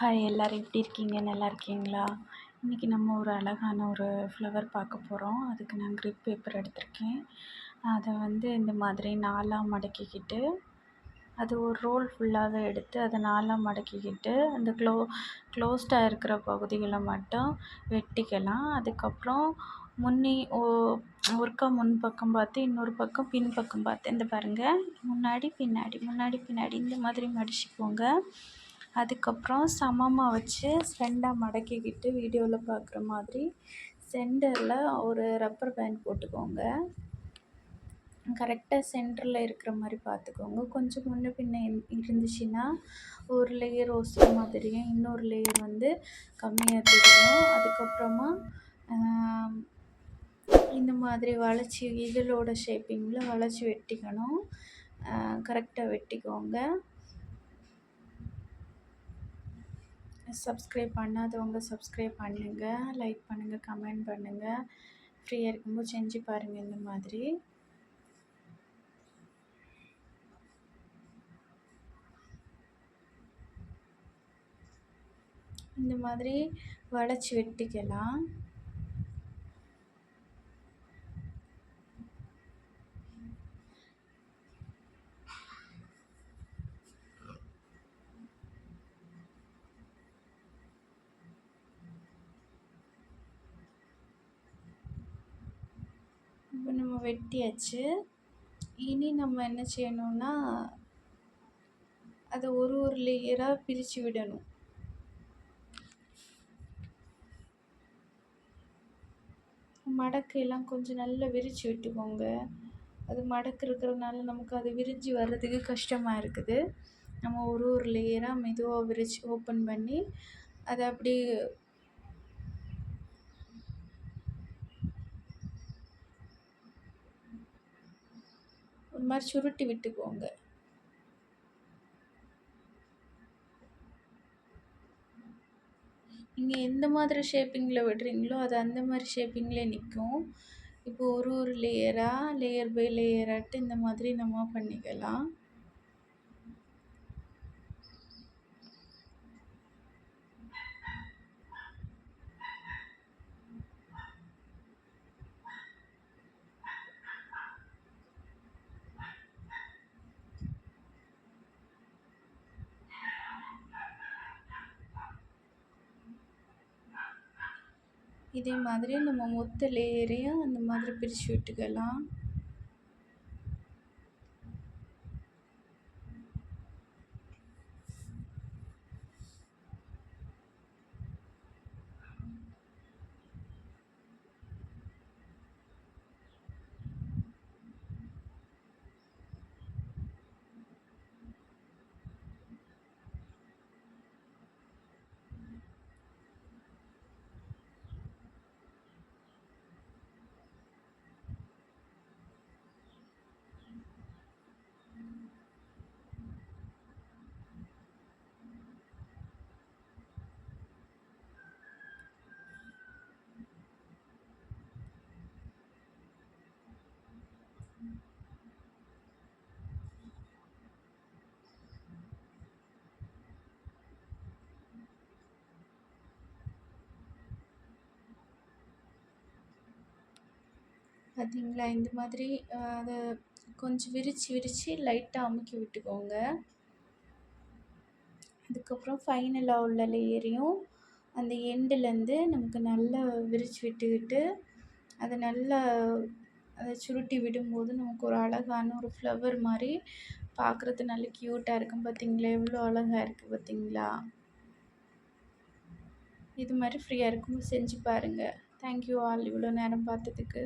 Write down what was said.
Hi எல்லோரும் எப்படி இருக்கீங்க? நல்லா இருக்கீங்களா? இன்றைக்கி நம்ம ஒரு அழகான ஒரு ஃப்ளவர் பார்க்க போகிறோம். அதுக்கு நான் கிரிப் பேப்பர் எடுத்திருக்கேன். அதை இந்த மாதிரி நாலாக மடக்கிக்கிட்டு, அது ஒரு ரோல் ஃபுல்லாகவே எடுத்து அதை நாலாக மடக்கிக்கிட்டு அந்த க்ளோஸ்டாக இருக்கிற பகுதிகளை மட்டும் வெட்டிக்கலாம். அதுக்கப்புறம் ஒருக்கா முன் பக்கம் பார்த்து, இன்னொரு பக்கம் பின் பக்கம் பார்த்து, இந்த பாருங்கள், முன்னாடி பின்னாடி இந்த மாதிரி மடிச்சுக்கோங்க. அதுக்கப்புறம் சமமாக வச்சு ரெண்டாக மடக்கிக்கிட்டு வீடியோவில் பார்க்குற மாதிரி சென்டரில் ஒரு ரப்பர் பேண்ட் போட்டுக்கோங்க. கரெக்டாக சென்டரில் இருக்கிற மாதிரி பார்த்துக்கோங்க. கொஞ்சம் முன்ன பின்ன இருந்துச்சுன்னா ஒரு லேயர் ஒசு மாதிரியும் இன்னொரு லேயர் கம்மியாக தெரியும். அதுக்கப்புறமா இந்த மாதிரி வளைச்சி இதழோட ஷேப்பிங்கில் வளைச்சி வெட்டிக்கணும். கரெக்டாக வெட்டிக்கோங்க. சப்ஸ்கிரைப் பண்ணாதவங்க சப்ஸ்கிரைப் பண்ணுங்கள், லைக் பண்ணுங்கள், கமெண்ட் பண்ணுங்கள். ஃப்ரீயாக இருக்கும்போது செஞ்சு பாருங்கள். இந்த மாதிரி வளைச்சி வெட்டிக்கலாம். இப்போ நம்ம வெட்டியாச்சு. இனி நம்ம என்ன செய்யணும்னா, அதை ஒரு லேயராக பிரித்து விடணும். மடக்கு எல்லாம் கொஞ்சம் நல்லா விரித்து விட்டுக்கோங்க. அது மடக்கு இருக்கிறதுனால நமக்கு அது விரிஞ்சு வர்றதுக்கு கஷ்டமாக இருக்குது. நம்ம ஒரு லேயராக மெதுவாக விரித்து ஓப்பன் பண்ணி அதை அப்படி ஒரு மாதிரி சுருட்டி விட்டுக்கோங்க. நீங்கள் எந்த மாதிரி ஷேப்பிங்கில் விடுறீங்களோ அது அந்த மாதிரி ஷேப்பிங்லேயே நிற்கும். இப்போ ஒரு லேயராக லேயர் பை லேயராட்டு இந்த மாதிரி நம்ம பண்ணிக்கலாம். இதே மாதிரி நம்ம மொத்த லேயரையும் அந்த மாதிரி பிரித்து விட்டுக்கலாம். பார்த்தீங்களா? இந்த மாதிரி அதை கொஞ்சம் விரித்து லைட்டாக அமுக்கி விட்டுக்கோங்க. அதுக்கப்புறம் ஃபைனலாக உள்ள லேயரையும் அந்த எண்டுலேருந்து நமக்கு நல்லா விரித்து விட்டுக்கிட்டு அதை சுருட்டி விடும்போது நமக்கு ஒரு அழகான ஒரு ஃப்ளவர் மாதிரி பார்க்குறது நல்ல க்யூட்டாக இருக்கும். பார்த்தீங்களா? எவ்வளோ அழகாக இருக்குது பார்த்தீங்களா? இது மாதிரி ஃப்ரீயாக இருக்கும்போது செஞ்சு பாருங்கள். தேங்க்யூ ஆல், இவ்வளோ நேரம் பார்த்ததுக்கு.